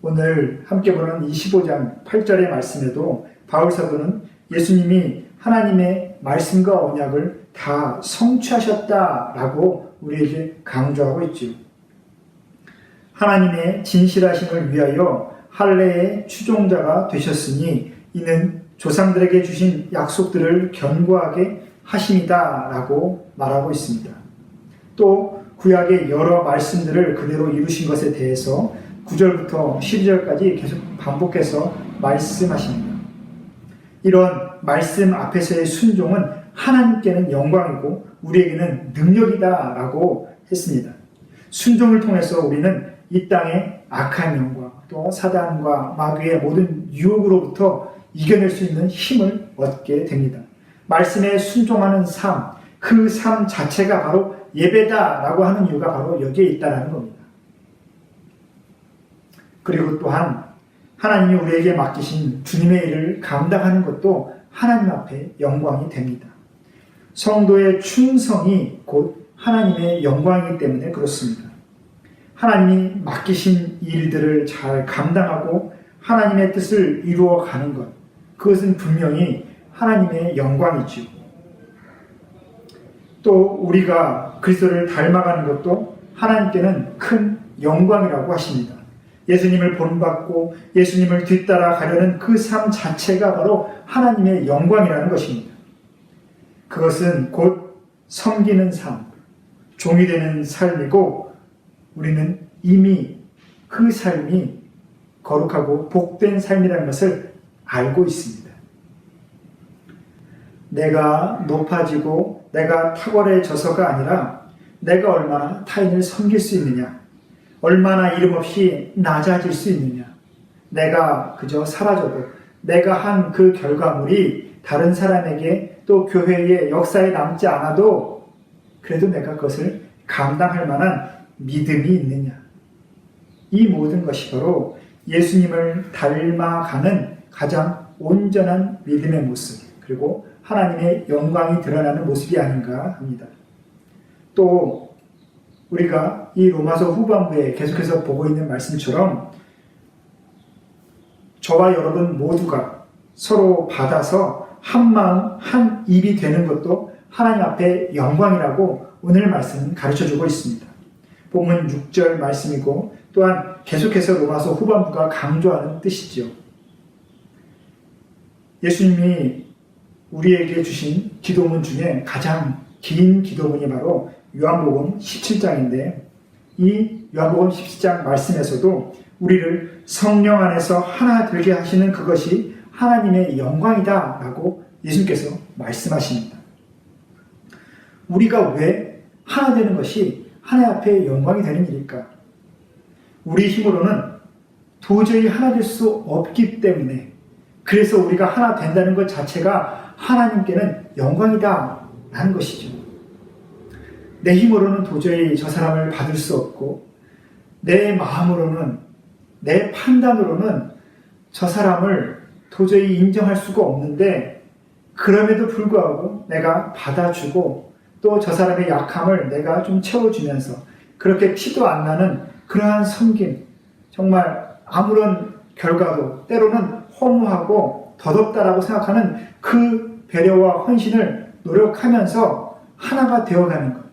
오늘 함께 보는 25장 8절의 말씀에도 바울 사도는 예수님이 하나님의 말씀과 언약을 다 성취하셨다라고 우리에게 강조하고 있지요. 하나님의 진실하심을 위하여 할례의 추종자가 되셨으니 이는 조상들에게 주신 약속들을 견고하게 하심이다라고 말하고 있습니다. 또 구약의 여러 말씀들을 그대로 이루신 것에 대해서 9절부터 12절까지 계속 반복해서 말씀하십니다. 이런 말씀 앞에서의 순종은 하나님께는 영광이고 우리에게는 능력이다라고 했습니다. 순종을 통해서 우리는 이 땅의 악한 영과 또 사단과 마귀의 모든 유혹으로부터 이겨낼 수 있는 힘을 얻게 됩니다. 말씀에 순종하는 삶, 그 삶 자체가 바로 예배다라고 하는 이유가 바로 여기에 있다는 겁니다. 그리고 또한 하나님이 우리에게 맡기신 주님의 일을 감당하는 것도 하나님 앞에 영광이 됩니다. 성도의 충성이 곧 하나님의 영광이기 때문에 그렇습니다. 하나님이 맡기신 일들을 잘 감당하고 하나님의 뜻을 이루어가는 것, 그것은 분명히 하나님의 영광이지요. 또 우리가 그리스도를 닮아가는 것도 하나님께는 큰 영광이라고 하십니다. 예수님을 본받고 예수님을 뒤따라 가려는 그 삶 자체가 바로 하나님의 영광이라는 것입니다. 그것은 곧 섬기는 삶, 종이 되는 삶이고 우리는 이미 그 삶이 거룩하고 복된 삶이라는 것을 알고 있습니다. 내가 높아지고 내가 탁월해져서가 아니라 내가 얼마나 타인을 섬길 수 있느냐, 얼마나 이름 없이 낮아질 수 있느냐, 내가 그저 사라져도 내가 한 그 결과물이 다른 사람에게 또 교회의 역사에 남지 않아도 그래도 내가 그것을 감당할 만한 믿음이 있느냐, 이 모든 것이 바로 예수님을 닮아가는 가장 온전한 믿음의 모습, 그리고 하나님의 영광이 드러나는 모습이 아닌가 합니다. 또 우리가 이 로마서 후반부에 계속해서 보고 있는 말씀처럼 저와 여러분 모두가 서로 받아서 한 마음 한 입이 되는 것도 하나님 앞에 영광이라고 오늘 말씀은 가르쳐주고 있습니다. 본문 6절 말씀이고 또한 계속해서 로마서 후반부가 강조하는 뜻이죠. 예수님이 우리에게 주신 기도문 중에 가장 긴 기도문이 바로 요한복음 17장인데 이 요한복음 17장 말씀에서도 우리를 성령 안에서 하나 되게 하시는 그것이 하나님의 영광이다 라고 예수님께서 말씀하십니다. 우리가 왜 하나 되는 것이 하나님 앞에 영광이 되는 일일까? 우리 힘으로는 도저히 하나 될 수 없기 때문에, 그래서 우리가 하나 된다는 것 자체가 하나님께는 영광이다 라는 것이죠. 내 힘으로는 도저히 저 사람을 받을 수 없고 내 마음으로는, 내 판단으로는 저 사람을 도저히 인정할 수가 없는데 그럼에도 불구하고 내가 받아주고 또 저 사람의 약함을 내가 좀 채워주면서 그렇게 티도 안 나는 그러한 섬김, 정말 아무런 결과도 때로는 허무하고 더덥다라고 생각하는 그 배려와 헌신을 노력하면서 하나가 되어가는 것,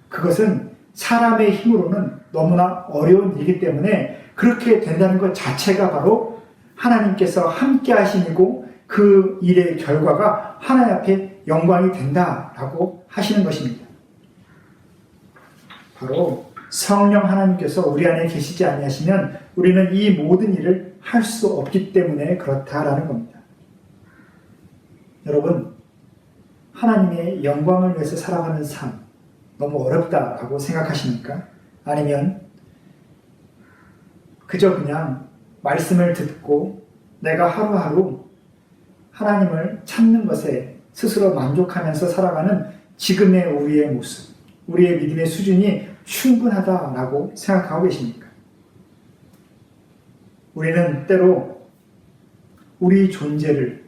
그것은 사람의 힘으로는 너무나 어려운 일이기 때문에 그렇게 된다는 것 자체가 바로 하나님께서 함께 하심이고 그 일의 결과가 하나님 앞에 영광이 된다라고 하시는 것입니다. 바로 성령 하나님께서 우리 안에 계시지 아니하시면 우리는 이 모든 일을 할 수 없기 때문에 그렇다라는 겁니다. 여러분, 하나님의 영광을 위해서 살아가는 삶 너무 어렵다라고 생각하십니까? 아니면 그저 그냥 말씀을 듣고 내가 하루하루 하나님을 찾는 것에 스스로 만족하면서 살아가는 지금의 우리의 모습, 우리의 믿음의 수준이 충분하다라고 생각하고 계십니까? 우리는 때로 우리 존재의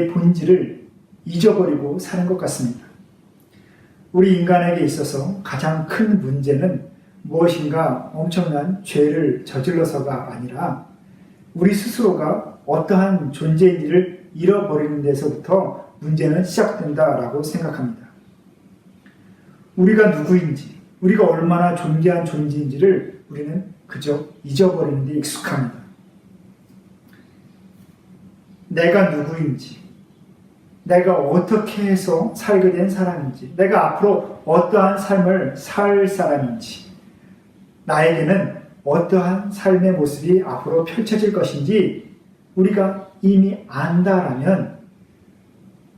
본질을 잊어버리고 사는 것 같습니다. 우리 인간에게 있어서 가장 큰 문제는 무엇인가 엄청난 죄를 저질러서가 아니라 우리 스스로가 어떠한 존재인지를 잃어버리는 데서부터 문제는 시작된다라고 생각합니다. 우리가 누구인지, 우리가 얼마나 존귀한 존재인지를 우리는 그저 잊어버리는 데 익숙합니다. 내가 누구인지, 내가 어떻게 해서 살게 된 사람인지, 내가 앞으로 어떠한 삶을 살 사람인지, 나에게는 어떠한 삶의 모습이 앞으로 펼쳐질 것인지 우리가 이미 안다라면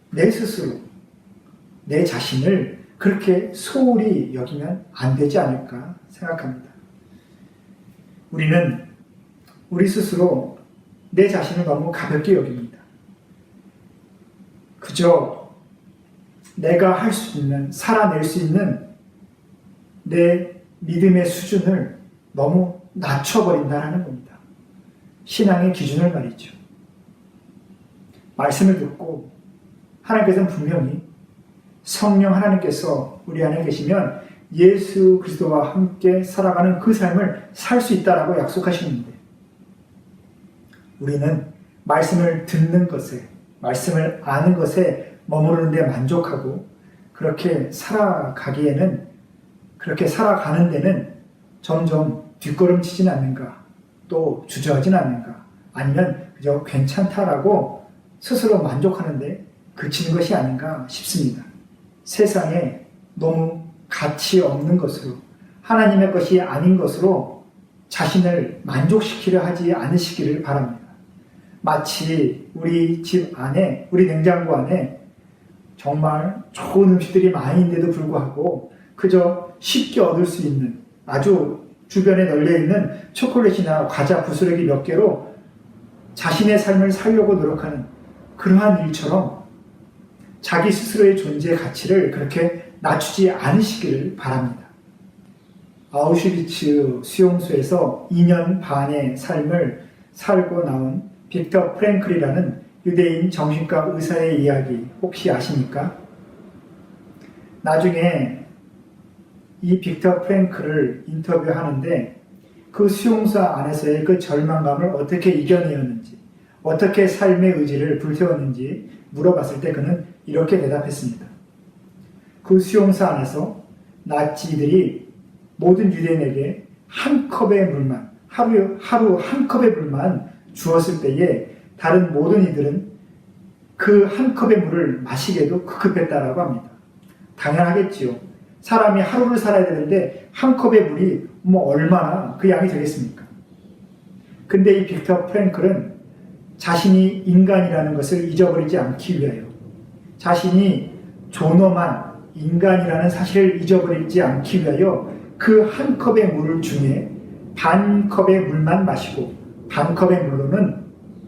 내 스스로, 내 자신을 그렇게 소홀히 여기면 안 되지 않을까 생각합니다. 우리는 우리 스스로 내 자신을 너무 가볍게 여깁니다. 그저 내가 할 수 있는, 살아낼 수 있는 내 믿음의 수준을 너무 낮춰버린다는 겁니다. 신앙의 기준을 말이죠. 말씀을 듣고 하나님께서는 분명히 성령 하나님께서 우리 안에 계시면 예수 그리스도와 함께 살아가는 그 삶을 살 수 있다라고 약속하시는데 우리는 말씀을 듣는 것에, 말씀을 아는 것에 머무르는 데 만족하고 그렇게 살아가기에는, 그렇게 살아가는 데는 점점 뒷걸음치진 않는가, 또 주저하진 않는가, 아니면 그저 괜찮다라고 스스로 만족하는데 그치는 것이 아닌가 싶습니다. 세상에 너무 가치 없는 것으로, 하나님의 것이 아닌 것으로 자신을 만족시키려 하지 않으시기를 바랍니다. 마치 우리 집 안에, 우리 냉장고 안에 정말 좋은 음식들이 많이 있는데도 불구하고 그저 쉽게 얻을 수 있는 아주 주변에 널려있는 초콜릿이나 과자 부스러기 몇 개로 자신의 삶을 살려고 노력하는 그러한 일처럼 자기 스스로의 존재 가치를 그렇게 낮추지 않으시기를 바랍니다. 아우슈비츠 수용소에서 2년 반의 삶을 살고 나온 빅터 프랭클이라는 유대인 정신과 의사의 이야기 혹시 아십니까? 나중에 이 빅터 프랭클을 인터뷰하는데 그 수용소 안에서의 그 절망감을 어떻게 이겨내었는지, 어떻게 삶의 의지를 불태웠는지 물어봤을 때 그는 이렇게 대답했습니다. 그 수용소 안에서 나치들이 모든 유대인에게 한 컵의 물만, 하루 한 컵의 물만 주었을 때에 다른 모든 이들은 그 한 컵의 물을 마시게도 급급했다라고 합니다. 당연하겠지요. 사람이 하루를 살아야 되는데 한 컵의 물이 얼마나 그 양이 되겠습니까? 근데 이 빅터 프랭클은 자신이 인간이라는 것을 잊어버리지 않기 위하여, 자신이 존엄한 인간이라는 사실을 잊어버리지 않기 위하여 그 한 컵의 물 중에 반 컵의 물만 마시고 반 컵의 물로는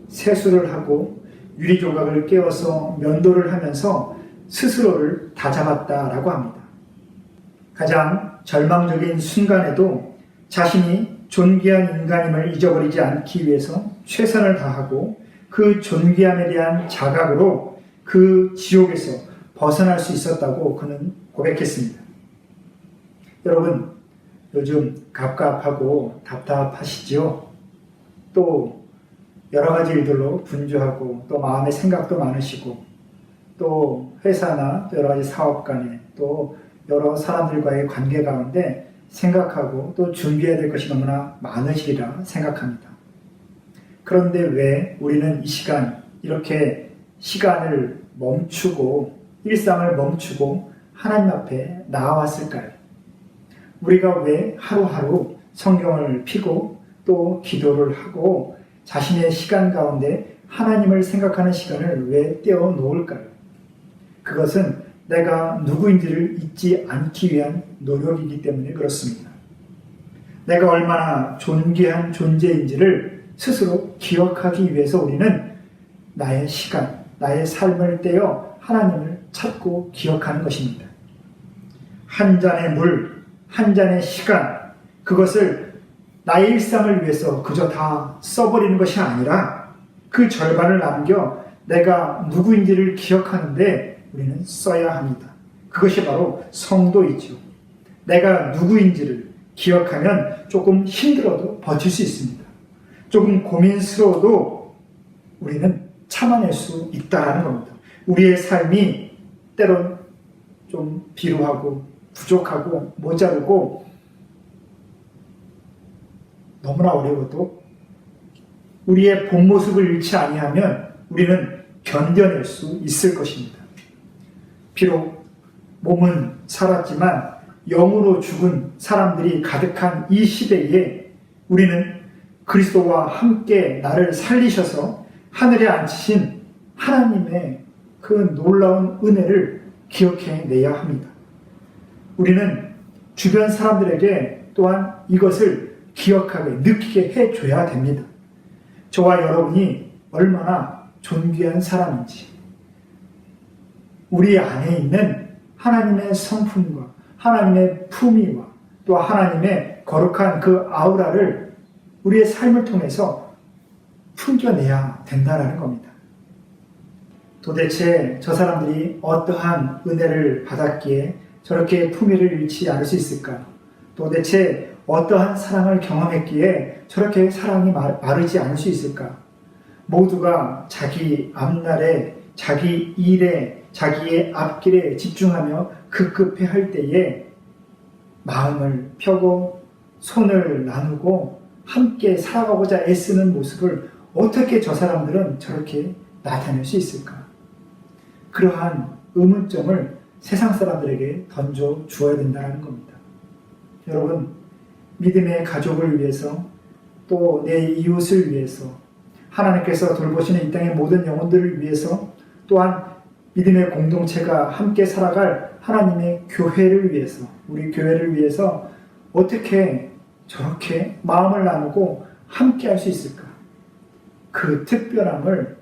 세수를 하고 유리조각을 깨워서 면도를 하면서 스스로를 다잡았다라고 합니다. 가장 절망적인 순간에도 자신이 존귀한 인간임을 잊어버리지 않기 위해서 최선을 다하고 그 존귀함에 대한 자각으로 그 지옥에서 벗어날 수 있었다고 그는 고백했습니다. 여러분, 요즘 갑갑하고 답답하시지요? 또 여러 가지 일들로 분주하고 또 마음의 생각도 많으시고 또 회사나 또 여러 가지 사업 간에 또 여러 사람들과의 관계 가운데 생각하고 또 준비해야 될 것이 너무나 많으시리라 생각합니다. 그런데 왜 우리는 이 시간, 이렇게 시간을 멈추고 일상을 멈추고 하나님 앞에 나아왔을까요? 우리가 왜 하루하루 성경을 펴고 또 기도를 하고 자신의 시간 가운데 하나님을 생각하는 시간을 왜 떼어 놓을까요? 그것은 내가 누구인지를 잊지 않기 위한 노력이기 때문에 그렇습니다. 내가 얼마나 존귀한 존재인지를 스스로 기억하기 위해서 우리는 나의 시간, 나의 삶을 떼어 하나님을 찾고 기억하는 것입니다. 한 잔의 물, 한 잔의 시간, 그것을 나의 일상을 위해서 그저 다 써버리는 것이 아니라 그 절반을 남겨 내가 누구인지를 기억하는데 우리는 써야 합니다. 그것이 바로 성도이죠. 내가 누구인지를 기억하면 조금 힘들어도 버틸 수 있습니다. 조금 고민스러워도 우리는 참아낼 수 있다는 겁니다. 우리의 삶이 때론 좀 비루하고 부족하고 모자르고 너무나 어려워도 우리의 본 모습을 잃지 아니하면 우리는 견뎌낼 수 있을 것입니다. 비록 몸은 살았지만 영으로 죽은 사람들이 가득한 이 시대에 우리는 그리스도와 함께 나를 살리셔서 하늘에 앉히신 하나님의 그 놀라운 은혜를 기억해내야 합니다. 우리는 주변 사람들에게 또한 이것을 기억하게, 느끼게 해줘야 됩니다. 저와 여러분이 얼마나 존귀한 사람인지, 우리 안에 있는 하나님의 성품과 하나님의 품위와 또 하나님의 거룩한 그 아우라를 우리의 삶을 통해서 풍겨내야 된다는 겁니다. 도대체 저 사람들이 어떠한 은혜를 받았기에 저렇게 품위를 잃지 않을 수 있을까? 도대체 어떠한 사랑을 경험했기에 저렇게 사랑이 마르지 않을 수 있을까? 모두가 자기 앞날에, 자기 일에, 자기의 앞길에 집중하며 급급해 할 때에 마음을 펴고 손을 나누고 함께 살아가고자 애쓰는 모습을 어떻게 저 사람들은 저렇게 나타낼 수 있을까? 그러한 의문점을 세상 사람들에게 던져 주어야 된다는 겁니다. 여러분, 믿음의 가족을 위해서 또 내 이웃을 위해서 하나님께서 돌보시는 이 땅의 모든 영혼들을 위해서 또한 믿음의 공동체가 함께 살아갈 하나님의 교회를 위해서, 우리 교회를 위해서 어떻게 저렇게 마음을 나누고 함께 할 수 있을까? 그 특별함을,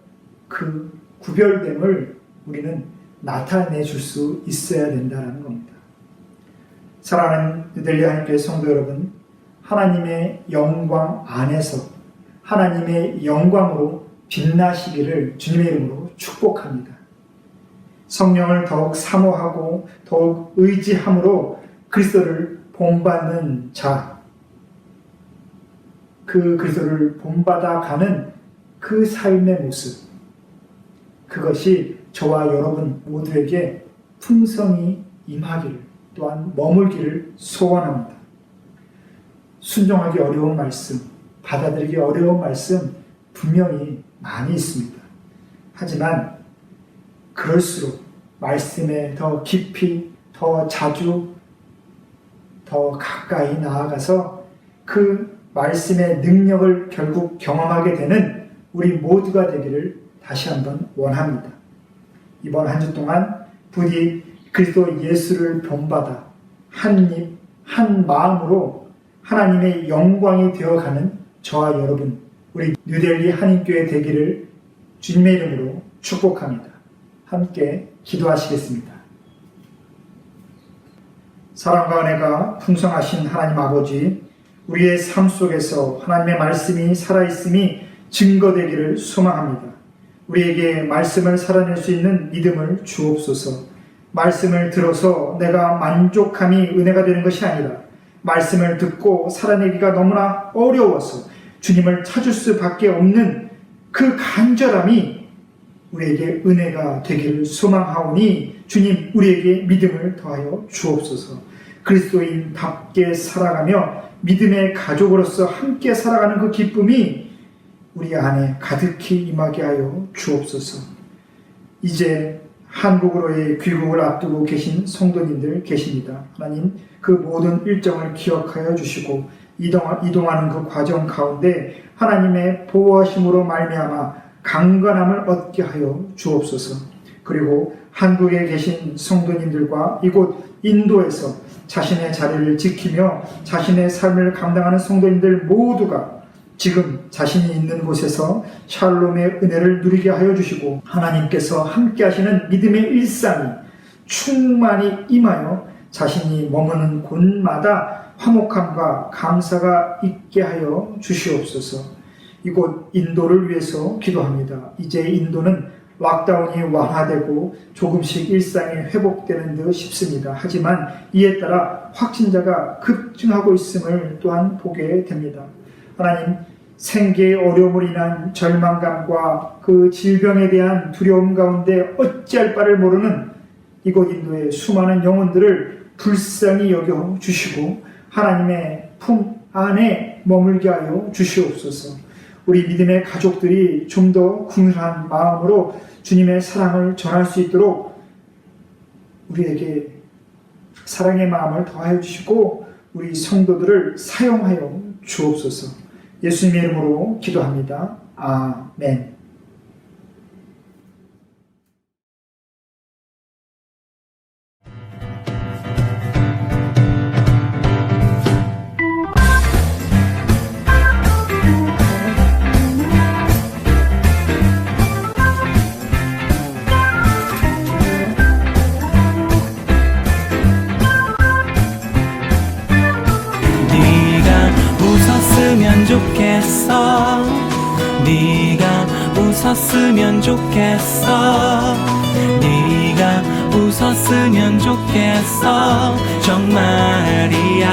그 구별됨을 우리는 나타내 줄 수 있어야 된다는 겁니다. 사랑하는 뉴델리 하나님교회 성도 여러분, 하나님의 영광 안에서 하나님의 영광으로 빛나시기를 주님의 이름으로 축복합니다. 성령을 더욱 사모하고 더욱 의지함으로 그리스도를 본받는 자, 그 그리스도를 본받아가는 그 삶의 모습, 그것이 저와 여러분 모두에게 풍성히 임하기를 또한 머물기를 소원합니다. 순종하기 어려운 말씀, 받아들이기 어려운 말씀 분명히 많이 있습니다. 하지만 그럴수록 말씀에 더 깊이, 더 자주, 더 가까이 나아가서 그 말씀의 능력을 결국 경험하게 되는 우리 모두가 되기를 다시 한번 원합니다. 이번 한 주 동안 부디 그리스도 예수를 본받아 한 입, 한 마음으로 하나님의 영광이 되어가는 저와 여러분, 우리 뉴델리 한인교회 되기를 주님의 이름으로 축복합니다. 함께 기도하시겠습니다. 사랑과 은혜가 풍성하신 하나님 아버지, 우리의 삶 속에서 하나님의 말씀이 살아있음이 증거되기를 소망합니다. 우리에게 말씀을 살아낼 수 있는 믿음을 주옵소서. 말씀을 들어서 내가 만족함이 은혜가 되는 것이 아니라 말씀을 듣고 살아내기가 너무나 어려워서 주님을 찾을 수밖에 없는 그 간절함이 우리에게 은혜가 되기를 소망하오니 주님, 우리에게 믿음을 더하여 주옵소서. 그리스도인답게 살아가며 믿음의 가족으로서 함께 살아가는 그 기쁨이 우리 안에 가득히 임하게 하여 주옵소서. 이제 한국으로의 귀국을 앞두고 계신 성도님들 계십니다. 하나님, 그 모든 일정을 기억하여 주시고 이동하는 그 과정 가운데 하나님의 보호하심으로 말미암아 강건함을 얻게 하여 주옵소서. 그리고 한국에 계신 성도님들과 이곳 인도에서 자신의 자리를 지키며 자신의 삶을 감당하는 성도님들 모두가 지금 자신이 있는 곳에서 샬롬의 은혜를 누리게 하여 주시고 하나님께서 함께 하시는 믿음의 일상이 충만히 임하여 자신이 머무는 곳마다 화목함과 감사가 있게 하여 주시옵소서. 이곳 인도를 위해서 기도합니다. 이제 인도는 락다운이 완화되고 조금씩 일상이 회복되는 듯 싶습니다. 하지만 이에 따라 확진자가 급증하고 있음을 또한 보게 됩니다. 하나님, 생계의 어려움으로 인한 절망감과 그 질병에 대한 두려움 가운데 어찌할 바를 모르는 이곳 인도의 수많은 영혼들을 불쌍히 여겨 주시고 하나님의 품 안에 머물게 하여 주시옵소서. 우리 믿음의 가족들이 좀 더 긍휼한 마음으로 주님의 사랑을 전할 수 있도록 우리에게 사랑의 마음을 더하여 주시고 우리 성도들을 사용하여 주옵소서. 예수님의 이름으로 기도합니다. 아멘.
좋겠어. 네가 웃었으면 좋겠어. 네가 웃었으면 좋겠어. 정말이야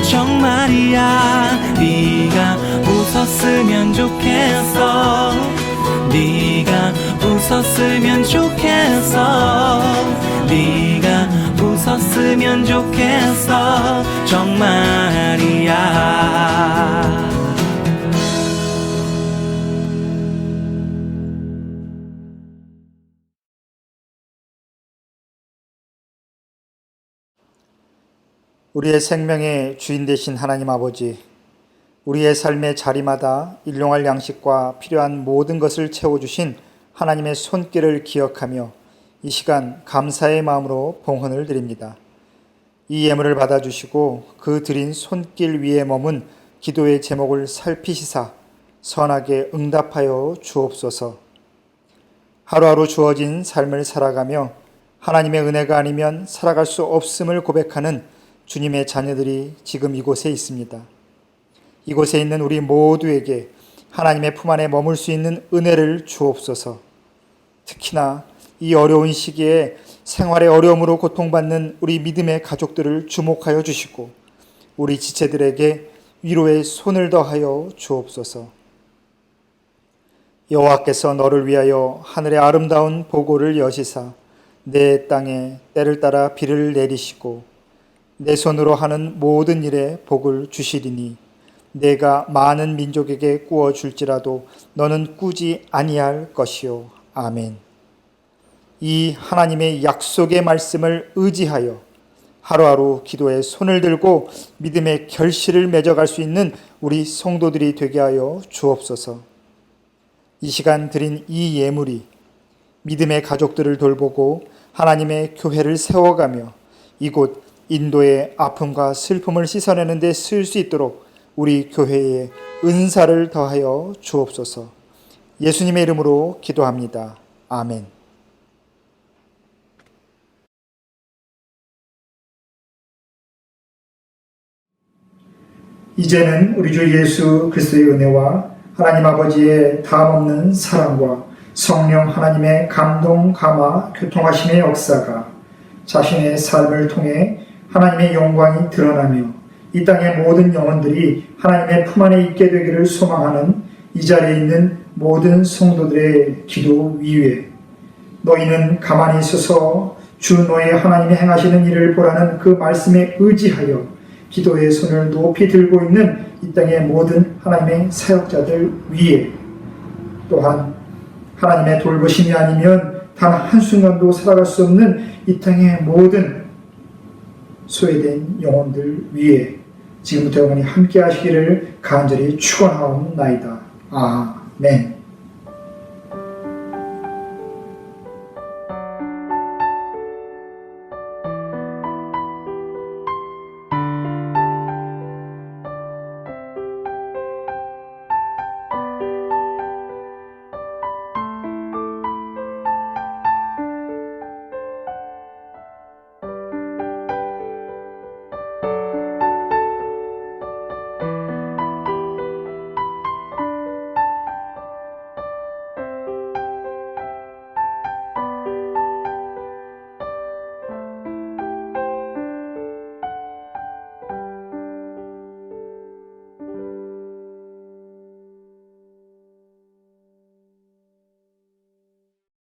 정말이야. 네가 웃었으면 좋겠어. 네가 웃었으면 좋겠어. 네가 웃었으면 좋겠어. 정말이야.
우리의 생명의 주인 되신 하나님 아버지, 우리의 삶의 자리마다 일용할 양식과 필요한 모든 것을 채워주신 하나님의 손길을 기억하며 이 시간 감사의 마음으로 봉헌을 드립니다. 이 예물을 받아주시고 그 드린 손길 위에 머문 기도의 제목을 살피시사 선하게 응답하여 주옵소서. 하루하루 주어진 삶을 살아가며 하나님의 은혜가 아니면 살아갈 수 없음을 고백하는 주님의 자녀들이 지금 이곳에 있습니다. 이곳에 있는 우리 모두에게 하나님의 품 안에 머물 수 있는 은혜를 주옵소서. 특히나 이 어려운 시기에 생활의 어려움으로 고통받는 우리 믿음의 가족들을 주목하여 주시고 우리 지체들에게 위로의 손을 더하여 주옵소서. 여호와께서 너를 위하여 하늘의 아름다운 보고를 여시사 내 땅에 때를 따라 비를 내리시고 내 손으로 하는 모든 일에 복을 주시리니 내가 많은 민족에게 꾸어 줄지라도 너는 꾸지 아니할 것이요. 아멘. 이 하나님의 약속의 말씀을 의지하여 하루하루 기도에 손을 들고 믿음의 결실을 맺어갈 수 있는 우리 성도들이 되게 하여 주옵소서. 이 시간 드린 이 예물이 믿음의 가족들을 돌보고 하나님의 교회를 세워가며 이곳 인도의 아픔과 슬픔을 씻어내는 데 쓸 수 있도록 우리 교회에 은사를 더하여 주옵소서. 예수님의 이름으로 기도합니다. 아멘. 이제는 우리 주 예수 그리스도의 은혜와 하나님 아버지의 다함없는 사랑과 성령 하나님의 감동, 감화, 교통하심의 역사가 자신의 삶을 통해 하나님의 영광이 드러나며 이 땅의 모든 영혼들이 하나님의 품 안에 있게 되기를 소망하는 이 자리에 있는 모든 성도들의 기도 위에 너희는 가만히 서서 주 너의 하나님이 행하시는 일을 보라는 그 말씀에 의지하여 기도의 손을 높이 들고 있는 이 땅의 모든 하나님의 사역자들 위에 또한 하나님의 돌보심이 아니면 단 한순간도 살아갈 수 없는 이 땅의 모든 소외된 영혼들 위에 지금부터 영원히 함께 하시기를 간절히 축원하옵나이다. 아멘.